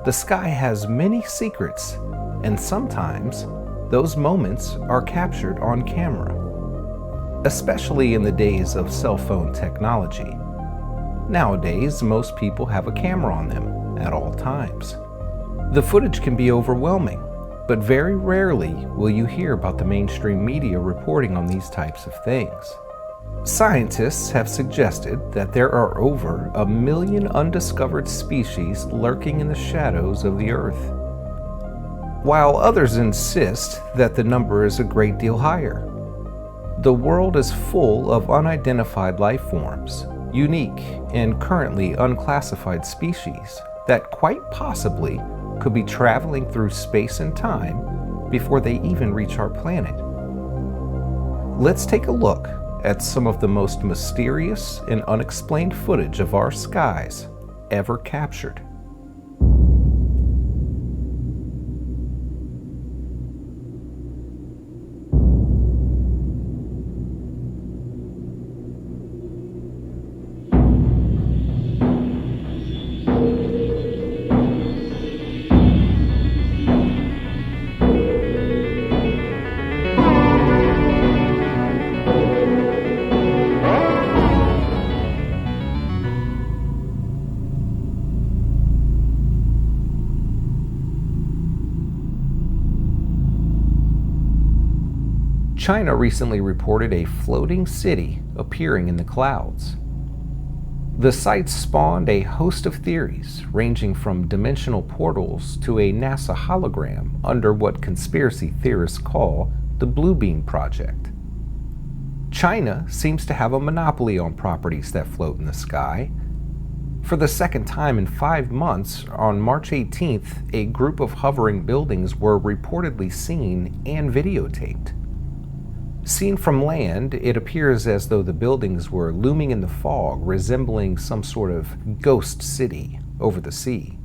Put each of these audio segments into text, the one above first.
The sky has many secrets, and sometimes those moments are captured on camera, especially in the days of cell phone technology. Nowadays, most people have a camera on them at all times. The footage can be overwhelming, but very rarely will you hear about the mainstream media reporting on these types of things. Scientists have suggested that there are over 1 million undiscovered species lurking in the shadows of the Earth, while others insist that the number is a great deal higher. The world is full of unidentified life forms, unique and currently unclassified species that quite possibly could be traveling through space and time before they even reach our planet. Let's take a look at some of the most mysterious and unexplained footage of our skies ever captured. China recently reported a floating city appearing in the clouds. The sight spawned a host of theories, ranging from dimensional portals to a NASA hologram under what conspiracy theorists call the Blue Beam Project. China seems to have a monopoly on properties that float in the sky. For the second time in 5 months, on March 18th, a group of hovering buildings were reportedly seen and videotaped. Seen from land, it appears as though the buildings were looming in the fog, resembling some sort of ghost city over the sea.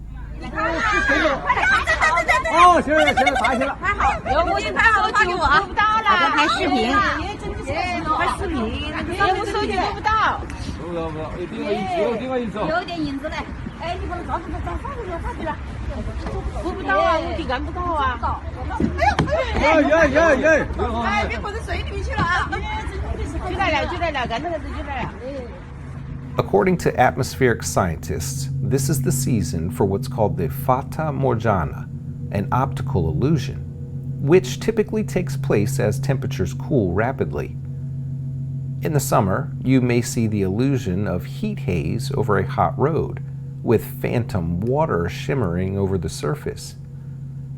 According to atmospheric scientists, this is the season for what's called the Fata Morgana, an optical illusion, which typically takes place as temperatures cool rapidly. In the summer, you may see the illusion of heat haze over a hot road, with phantom water shimmering over the surface.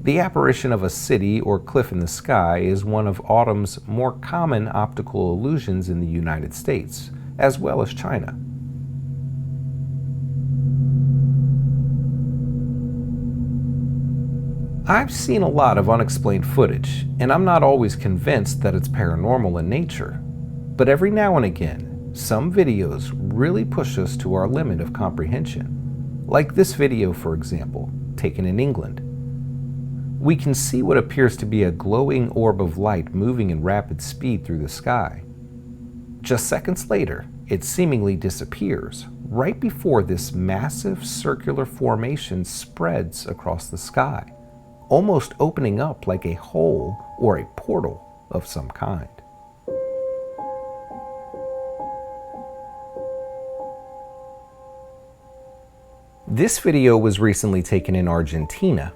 The apparition of a city or cliff in the sky is one of autumn's more common optical illusions in the United States, as well as China. I've seen a lot of unexplained footage, and I'm not always convinced that it's paranormal in nature. But every now and again, some videos really push us to our limit of comprehension. Like this video, for example, taken in England. We can see what appears to be a glowing orb of light moving in rapid speed through the sky. Just seconds later, it seemingly disappears right before this massive circular formation spreads across the sky, almost opening up like a hole or a portal of some kind. This video was recently taken in Argentina.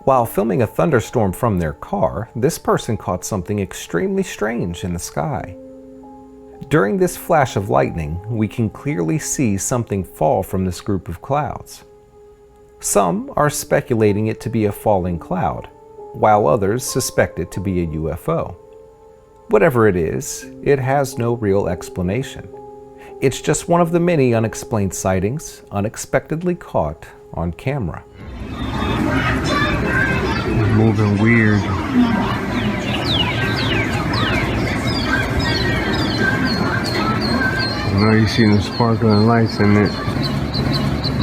While filming a thunderstorm from their car, this person caught something extremely strange in the sky. During this flash of lightning, we can clearly see something fall from this group of clouds. Some are speculating it to be a falling cloud, while others suspect it to be a UFO. Whatever it is, it has no real explanation. It's just one of the many unexplained sightings unexpectedly caught on camera. Moving weird. I know you see the sparkling lights in it.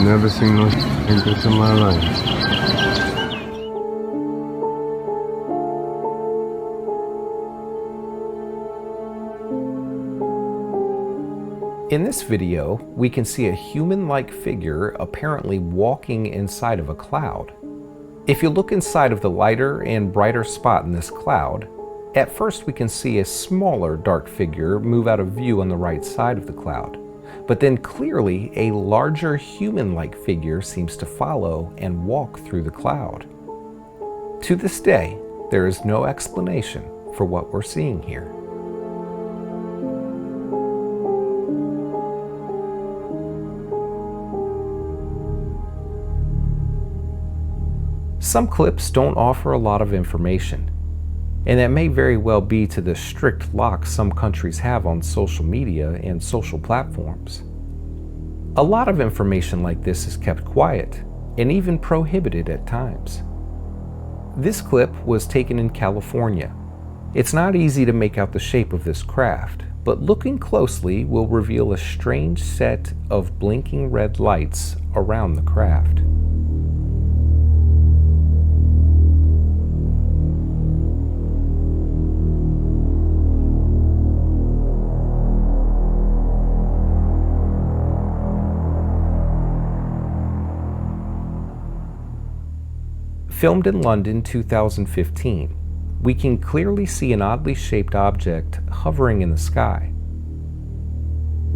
Never seen no like this in my life. In this video, we can see a human-like figure apparently walking inside of a cloud. If you look inside of the lighter and brighter spot in this cloud, at first we can see a smaller dark figure move out of view on the right side of the cloud. But then clearly a larger human-like figure seems to follow and walk through the cloud. To this day, there is no explanation for what we're seeing here. Some clips don't offer a lot of information, and that may very well be to the strict lock some countries have on social media and social platforms. A lot of information like this is kept quiet and even prohibited at times. This clip was taken in California. It's not easy to make out the shape of this craft, but looking closely will reveal a strange set of blinking red lights around the craft. Filmed in London 2015, we can clearly see an oddly shaped object hovering in the sky.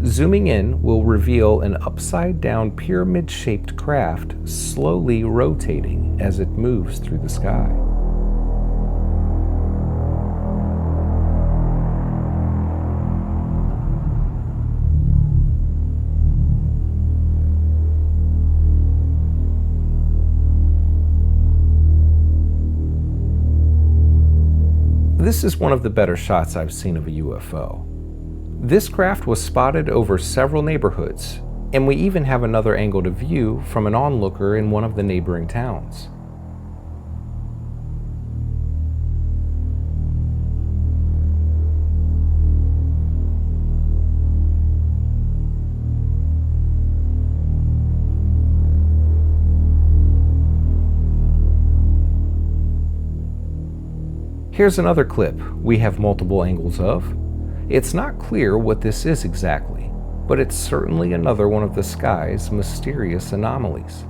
Zooming in will reveal an upside-down pyramid-shaped craft slowly rotating as it moves through the sky. This is one of the better shots I've seen of a UFO. This craft was spotted over several neighborhoods, and we even have another angle to view from an onlooker in one of the neighboring towns. Here's another clip we have multiple angles of. It's not clear what this is exactly, but it's certainly another one of the sky's mysterious anomalies.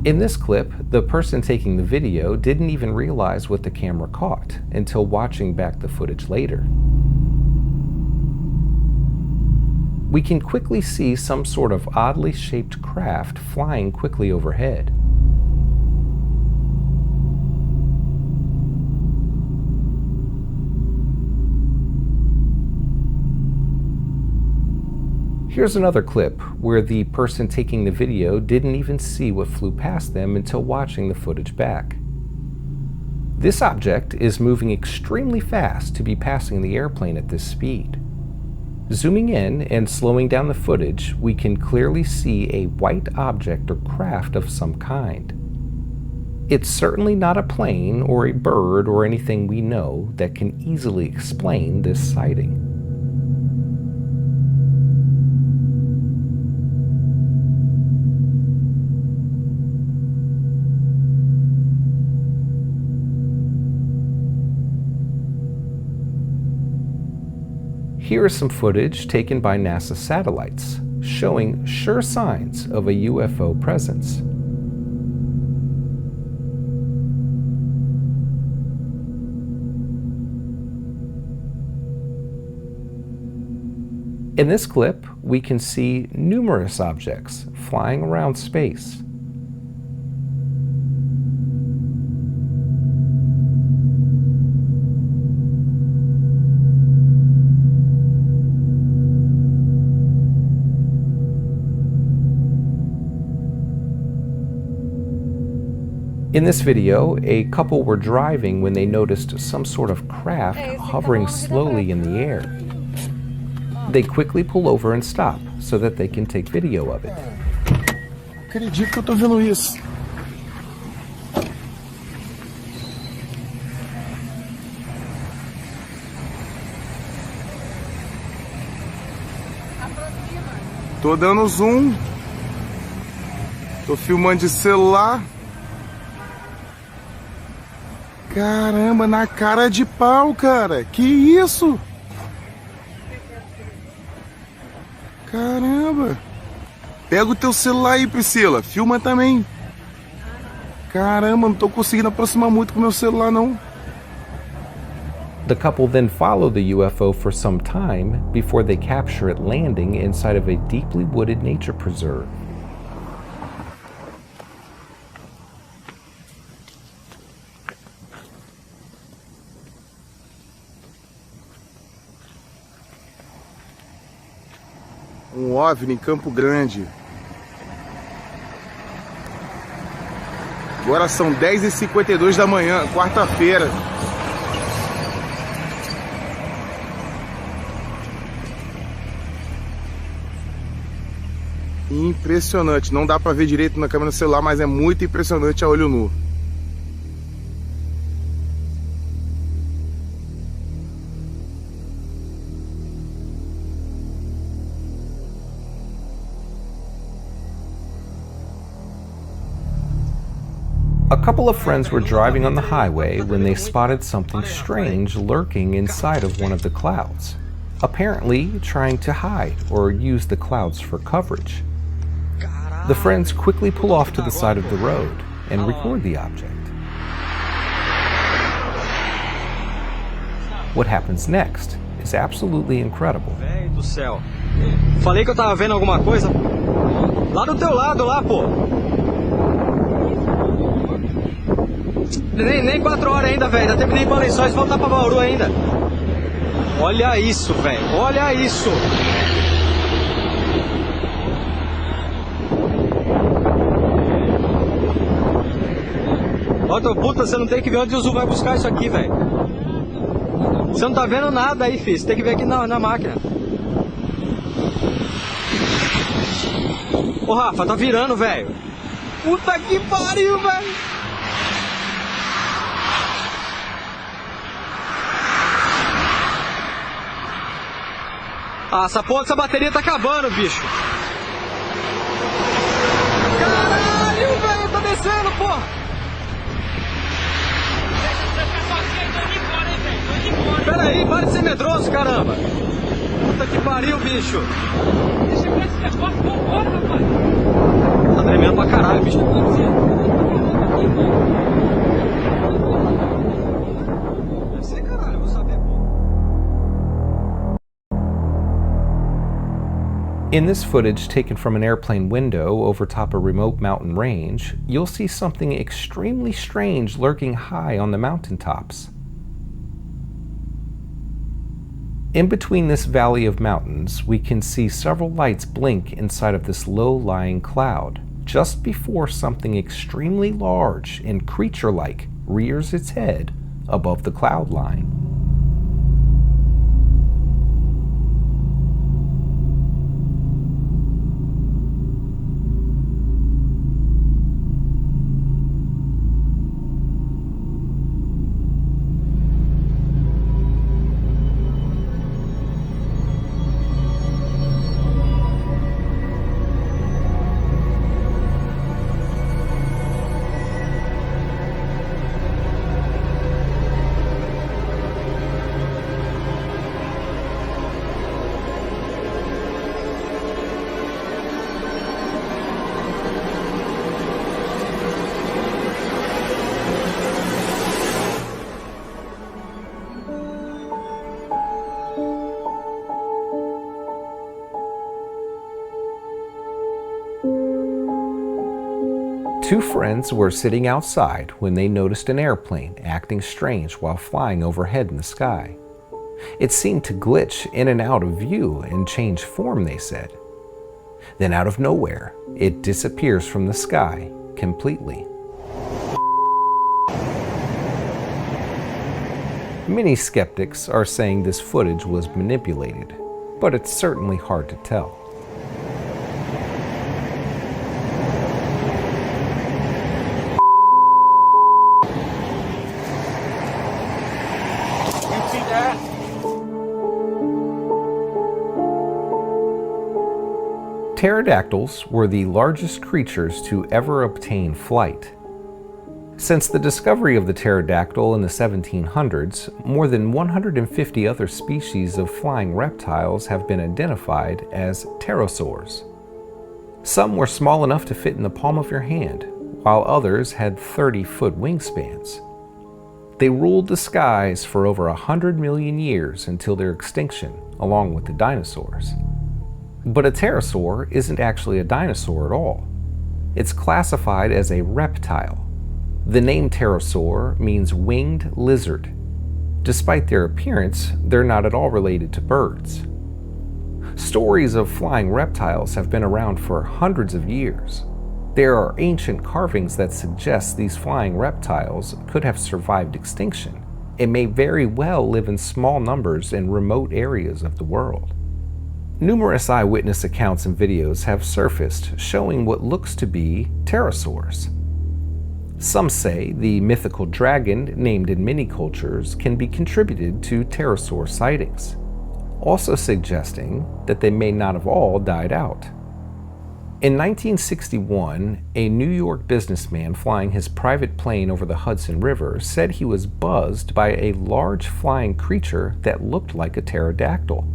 In this clip, the person taking the video didn't even realize what the camera caught until watching back the footage later. We can quickly see some sort of oddly shaped craft flying quickly overhead. Here's another clip where the person taking the video didn't even see what flew past them until watching the footage back. This object is moving extremely fast to be passing the airplane at this speed. Zooming in and slowing down the footage, we can clearly see a white object or craft of some kind. It's certainly not a plane or a bird or anything we know that can easily explain this sighting. Here is some footage taken by NASA satellites, showing sure signs of a UFO presence. In this clip, we can see numerous objects flying around space. In this video, a couple were driving when they noticed some sort of craft hovering slowly in the air. They quickly pull over and stop so that they can take video of it. Acredito que eu tô vendo isso. Tô dando zoom. Tô filmando de celular. Caramba, na cara de pau, cara. Que isso? Caramba. Pega o teu celular aí, Priscila. Filma também. Caramba, não tô conseguindo aproximar muito com o meu celular, não. The couple then follow the UFO for some time before they capture it landing inside of a deeply wooded nature preserve. Um OVNI em Campo Grande. Agora são 10h52 da manhã, quarta-feira. Impressionante, não dá pra ver direito na câmera do celular, mas é muito impressionante a olho nu. A couple of friends were driving on the highway when they spotted something strange lurking inside of one of the clouds, apparently trying to hide or use the clouds for coverage. The friends quickly pull off to the side of the road and record the object. What happens next is absolutely incredible. Véi do céu. Falei que eu tava vendo alguma coisa. Lá do teu lado, lá, pô. Nem 4 horas ainda, velho. Ainda terminei para Lençóis e voltar pra Bauru ainda. Olha isso, velho. Olha isso. Ó, tua puta, você não tem que ver onde o Zul vai buscar isso aqui, velho. Você não tá vendo nada aí, filho. Você tem que ver aqui na máquina. Ô, Rafa, tá virando, velho. Puta que pariu, velho. Ah, essa porra dessa bateria tá acabando, bicho. Caralho, velho, tá descendo, porra. Pera aí, para de ser medroso, caramba. Puta que pariu, bicho. Tá tremendo pra caralho, bicho. Deve ser caralho, eu vou saber, pô. In this footage taken from an airplane window over top a remote mountain range, you'll see something extremely strange lurking high on the mountaintops. In between this valley of mountains, we can see several lights blink inside of this low-lying cloud, just before something extremely large and creature-like rears its head above the cloud line. Two friends were sitting outside when they noticed an airplane acting strange while flying overhead in the sky. It seemed to glitch in and out of view and change form, they said. Then out of nowhere, it disappears from the sky completely. Many skeptics are saying this footage was manipulated, but it's certainly hard to tell. Pterodactyls were the largest creatures to ever obtain flight. Since the discovery of the pterodactyl in the 1700s, more than 150 other species of flying reptiles have been identified as pterosaurs. Some were small enough to fit in the palm of your hand, while others had 30-foot wingspans. They ruled the skies for over 100 million years until their extinction, along with the dinosaurs. But a pterosaur isn't actually a dinosaur at all. It's classified as a reptile. The name pterosaur means winged lizard. Despite their appearance, they're not at all related to birds. Stories of flying reptiles have been around for hundreds of years. There are ancient carvings that suggest these flying reptiles could have survived extinction and may very well live in small numbers in remote areas of the world. Numerous eyewitness accounts and videos have surfaced showing what looks to be pterosaurs. Some say the mythical dragon named in many cultures can be contributed to pterosaur sightings, also suggesting that they may not have all died out. In 1961, a New York businessman flying his private plane over the Hudson River said he was buzzed by a large flying creature that looked like a pterodactyl.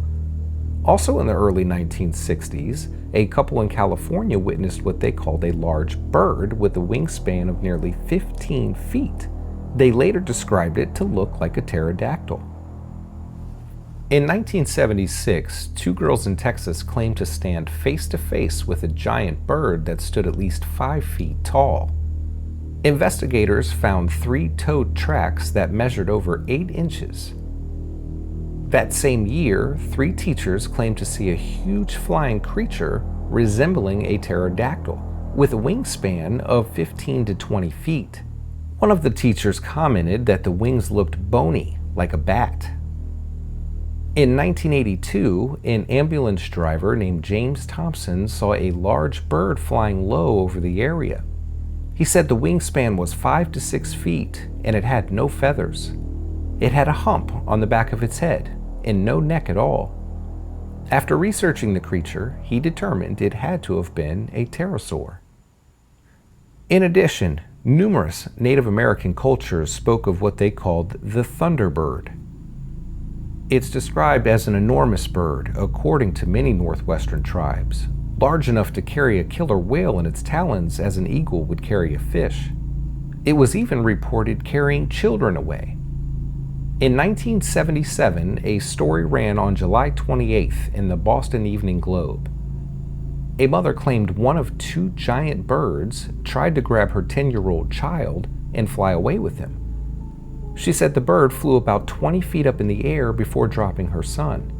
Also in the early 1960s, a couple in California witnessed what they called a large bird with a wingspan of nearly 15 feet. They later described it to look like a pterodactyl. In 1976, two girls in Texas claimed to stand face to face with a giant bird that stood at least 5 feet tall. Investigators found 3-toed tracks that measured over 8 inches. That same year, 3 teachers claimed to see a huge flying creature resembling a pterodactyl, with a wingspan of 15 to 20 feet. One of the teachers commented that the wings looked bony, like a bat. In 1982, an ambulance driver named James Thompson saw a large bird flying low over the area. He said the wingspan was 5 to 6 feet and it had no feathers. It had a hump on the back of its head and no neck at all. After researching the creature, he determined it had to have been a pterosaur. In addition, numerous Native American cultures spoke of what they called the thunderbird. It's described as an enormous bird, according to many northwestern tribes, large enough to carry a killer whale in its talons as an eagle would carry a fish. It was even reported carrying children away. In 1977, a story ran on July 28th in the Boston Evening Globe. A mother claimed one of 2 giant birds tried to grab her 10-year-old child and fly away with him. She said the bird flew about 20 feet up in the air before dropping her son.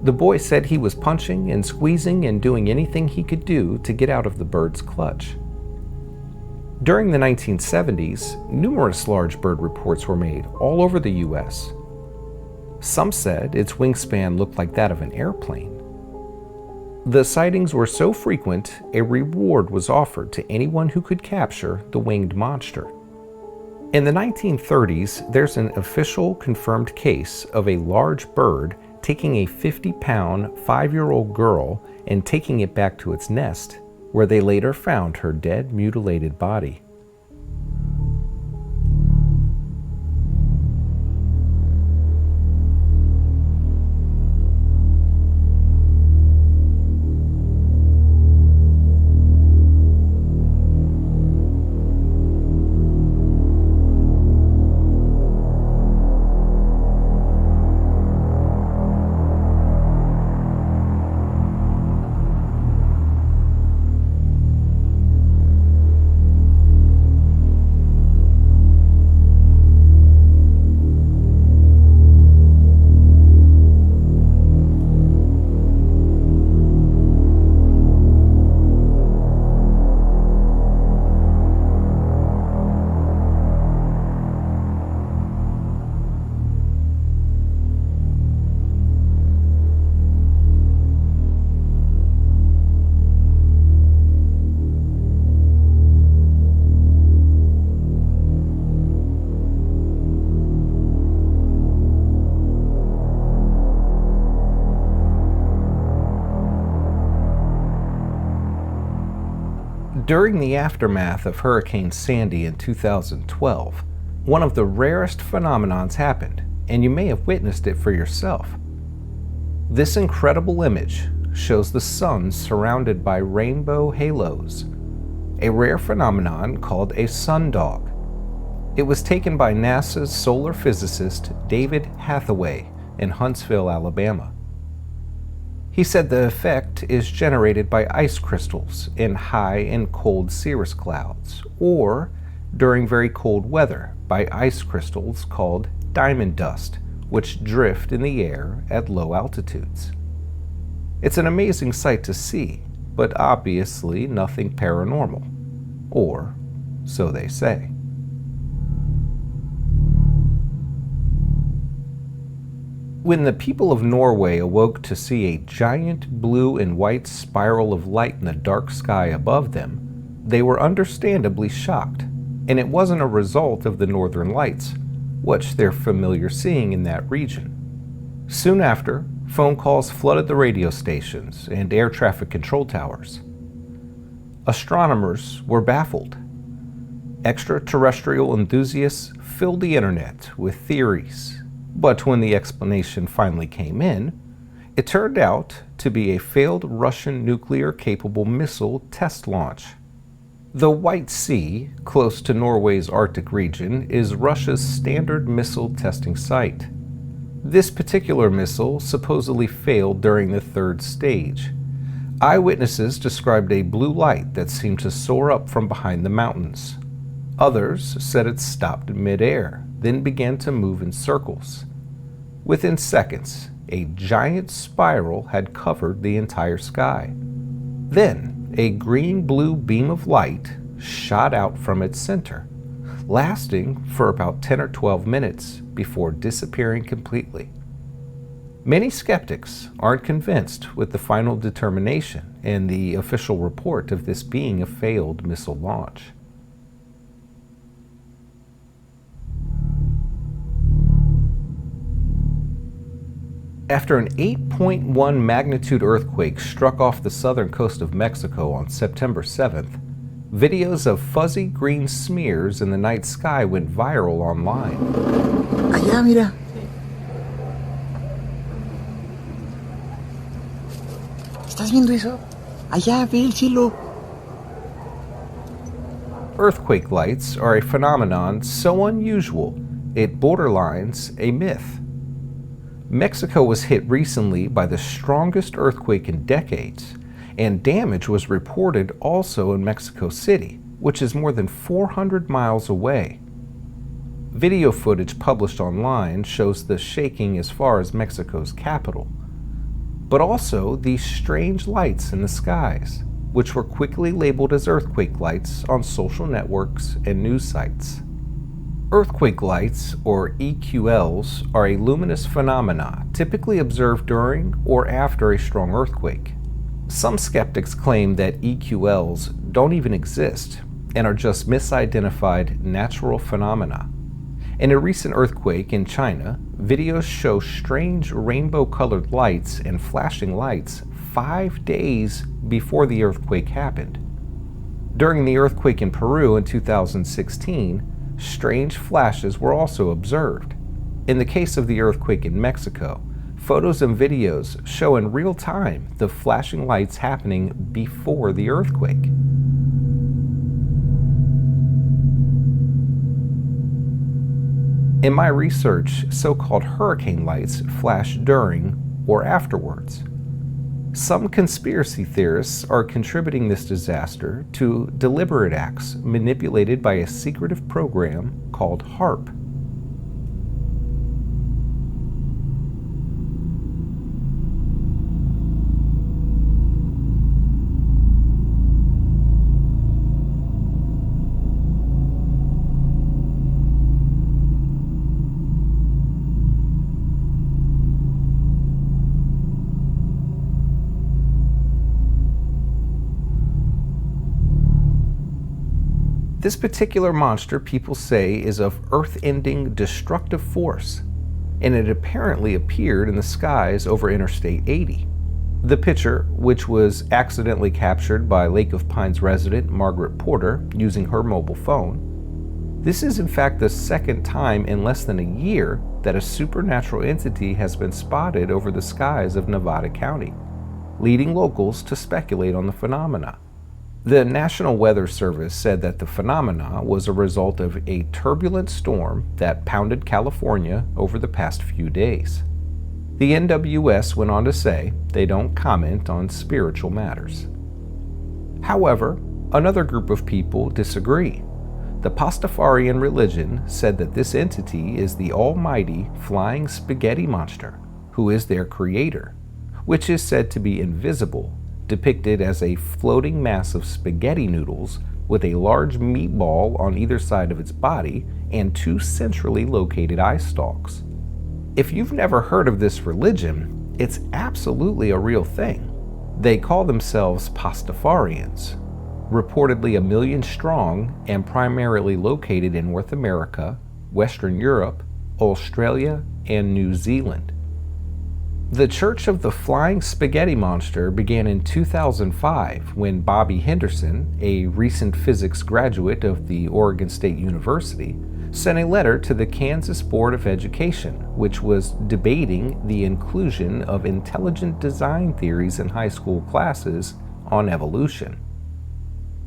The boy said he was punching and squeezing and doing anything he could do to get out of the bird's clutch. During the 1970s, numerous large bird reports were made all over the U.S. Some said its wingspan looked like that of an airplane. The sightings were so frequent, a reward was offered to anyone who could capture the winged monster. In the 1930s, there's an official confirmed case of a large bird taking a 50-pound, 5-year-old girl and taking it back to its nest, where they later found her dead, mutilated body. During the aftermath of Hurricane Sandy in 2012, one of the rarest phenomenons happened, and you may have witnessed it for yourself. This incredible image shows the sun surrounded by rainbow halos, a rare phenomenon called a sundog. It was taken by NASA's solar physicist David Hathaway in Huntsville, Alabama. He said the effect is generated by ice crystals in high and cold cirrus clouds, or during very cold weather by ice crystals called diamond dust, which drift in the air at low altitudes. It's an amazing sight to see, but obviously nothing paranormal, or so they say. When the people of Norway awoke to see a giant blue and white spiral of light in the dark sky above them, they were understandably shocked, and it wasn't a result of the northern lights, which they're familiar seeing in that region. Soon after, phone calls flooded the radio stations and air traffic control towers. Astronomers were baffled. Extraterrestrial enthusiasts filled the internet with theories. But when the explanation finally came in, it turned out to be a failed Russian nuclear-capable missile test launch. The White Sea, close to Norway's Arctic region, is Russia's standard missile testing site. This particular missile supposedly failed during the third stage. Eyewitnesses described a blue light that seemed to soar up from behind the mountains. Others said it stopped in midair, then began to move in circles. Within seconds, a giant spiral had covered the entire sky. Then, a green-blue beam of light shot out from its center, lasting for about 10 or 12 minutes before disappearing completely. Many skeptics aren't convinced with the final determination and the official report of this being a failed missile launch. After an 8.1 magnitude earthquake struck off the southern coast of Mexico on September 7th, videos of fuzzy green smears in the night sky went viral online. Allá, mira. ¿Estás viendo eso? Allá, ve el cielo. Earthquake lights are a phenomenon so unusual it borderlines a myth. Mexico was hit recently by the strongest earthquake in decades, and damage was reported also in Mexico City, which is more than 400 miles away. Video footage published online shows the shaking as far as Mexico's capital, but also these strange lights in the skies, which were quickly labeled as earthquake lights on social networks and news sites. Earthquake lights, or EQLs, are a luminous phenomena typically observed during or after a strong earthquake. Some skeptics claim that EQLs don't even exist and are just misidentified natural phenomena. In a recent earthquake in China, videos show strange rainbow-colored lights and flashing lights 5 days before the earthquake happened. During the earthquake in Peru in 2016, strange flashes were also observed. In the case of the earthquake in Mexico, photos and videos show in real time the flashing lights happening before the earthquake. In my research, so-called hurricane lights flash during or afterwards. Some conspiracy theorists are contributing this disaster to deliberate acts manipulated by a secretive program called HAARP. This particular monster, people say, is of earth-ending destructive force, and it apparently appeared in the skies over Interstate 80. The picture, which was accidentally captured by Lake of Pines resident Margaret Porter using her mobile phone, this is in fact the second time in less than a year that a supernatural entity has been spotted over the skies of Nevada County, leading locals to speculate on the phenomena. The National Weather Service said that the phenomena was a result of a turbulent storm that pounded California over the past few days. The NWS went on to say they don't comment on spiritual matters. However, another group of people disagree. The Pastafarian religion said that this entity is the almighty flying spaghetti monster, who is their creator, which is said to be invisible, depicted as a floating mass of spaghetti noodles with a large meatball on either side of its body and two centrally located eye stalks. If you've never heard of this religion, it's absolutely a real thing. They call themselves Pastafarians, reportedly 1 million strong and primarily located in North America, Western Europe, Australia, and New Zealand. The Church of the Flying Spaghetti Monster began in 2005 when Bobby Henderson, a recent physics graduate of the Oregon State University, sent a letter to the Kansas Board of Education, which was debating the inclusion of intelligent design theories in high school classes on evolution.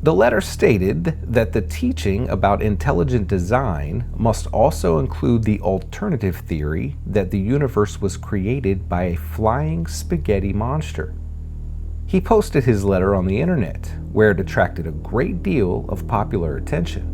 The letter stated that the teaching about intelligent design must also include the alternative theory that the universe was created by a flying spaghetti monster. He posted his letter on the internet, where it attracted a great deal of popular attention.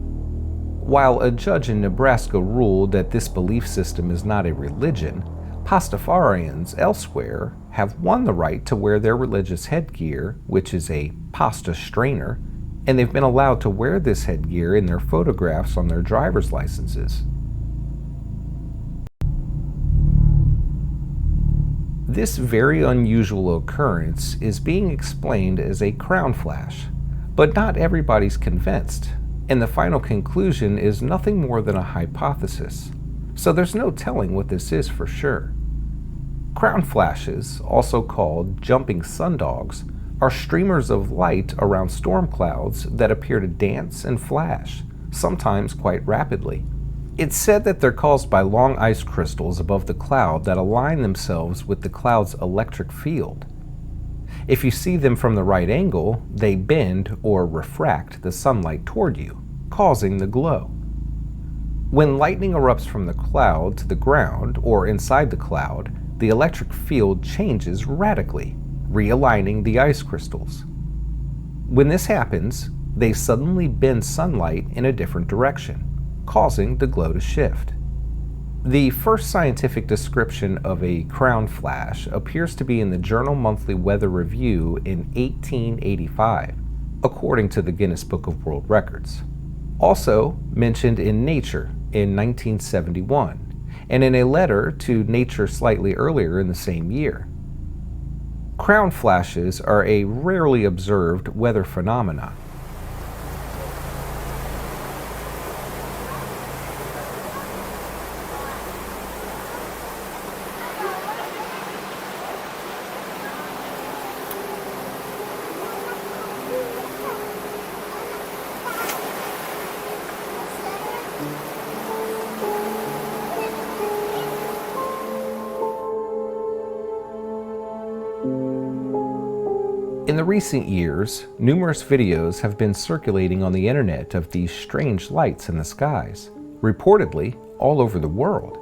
While a judge in Nebraska ruled that this belief system is not a religion, Pastafarians elsewhere have won the right to wear their religious headgear, which is a pasta strainer, and they've been allowed to wear this headgear in their photographs on their driver's licenses. This very unusual occurrence is being explained as a crown flash, but not everybody's convinced, and the final conclusion is nothing more than a hypothesis, so there's no telling what this is for sure. Crown flashes, also called jumping sundogs, are streamers of light around storm clouds that appear to dance and flash, sometimes quite rapidly. It's said that they're caused by long ice crystals above the cloud that align themselves with the cloud's electric field. If you see them from the right angle, they bend or refract the sunlight toward you, causing the glow. When lightning erupts from the cloud to the ground or inside the cloud, the electric field changes radically, realigning the ice crystals. When this happens, they suddenly bend sunlight in a different direction, causing the glow to shift. The first scientific description of a crown flash appears to be in the Journal Monthly Weather Review in 1885, according to the Guinness Book of World Records. Also mentioned in Nature in 1971, and in a letter to Nature slightly earlier in the same year. Crown flashes are a rarely observed weather phenomenon. In the recent years, numerous videos have been circulating on the internet of these strange lights in the skies, reportedly all over the world.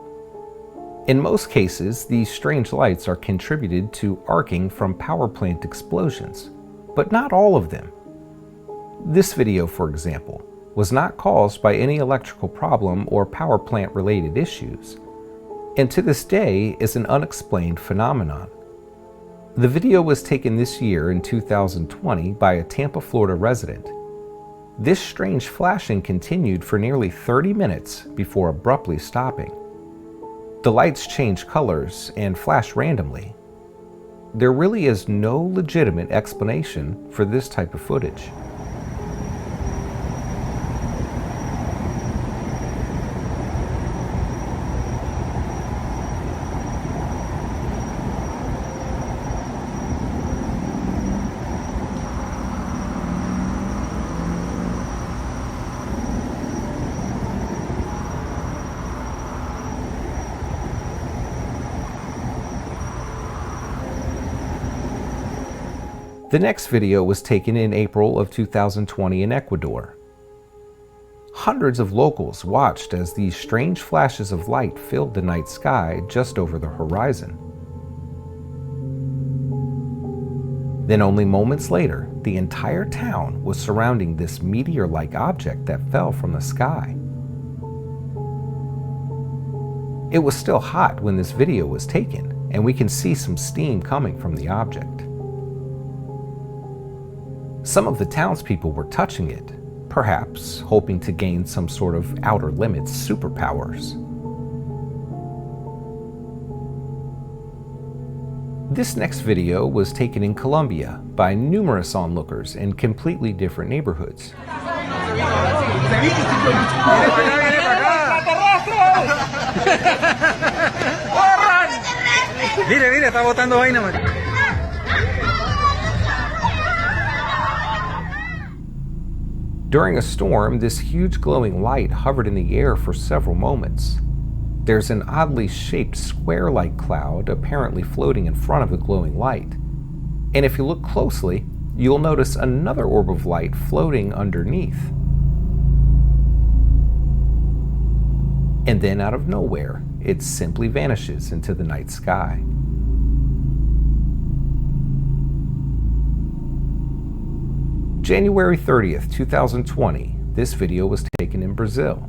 In most cases, these strange lights are contributed to arcing from power plant explosions, but not all of them. This video, for example, was not caused by any electrical problem or power plant related issues, and to this day is an unexplained phenomenon. The video was taken this year in 2020 by a Tampa, Florida resident. This strange flashing continued for nearly 30 minutes before abruptly stopping. The lights change colors and flash randomly. There really is no legitimate explanation for this type of footage. The next video was taken in April of 2020 in Ecuador. Hundreds of locals watched as these strange flashes of light filled the night sky just over the horizon. Then only moments later, the entire town was surrounding this meteor-like object that fell from the sky. It was still hot when this video was taken, and we can see some steam coming from the object. Some of the townspeople were touching it, perhaps hoping to gain some sort of outer limits superpowers. This next video was taken in Colombia by numerous onlookers in completely different neighborhoods. Mire, está botando vaina, man. During a storm, this huge glowing light hovered in the air for several moments. There's an oddly shaped square-like cloud apparently floating in front of the glowing light. And if you look closely, you'll notice another orb of light floating underneath. And then out of nowhere, it simply vanishes into the night sky. January 30th, 2020, this video was taken in Brazil.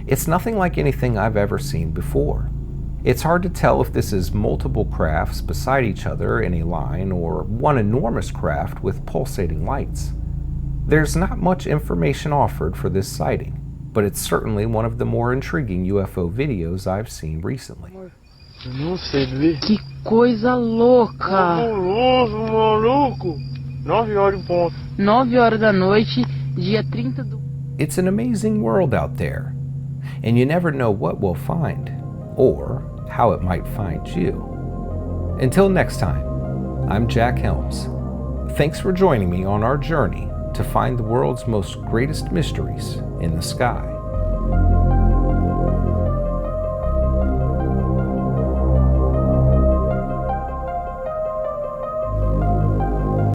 It's nothing like anything I've ever seen before. It's hard to tell if this is multiple crafts beside each other in a line or one enormous craft with pulsating lights. There's not much information offered for this sighting, but it's certainly one of the more intriguing UFO videos I've seen recently. Não sei ver. Que coisa louca! Fabuloso, maluco! 9 horas em ponto. 9 horas da noite, dia 30 do... It's an amazing world out there, and you never know what we'll find, or how it might find you. Until next time, I'm Jack Helms. Thanks for joining me on our journey to find the world's most greatest mysteries in the sky.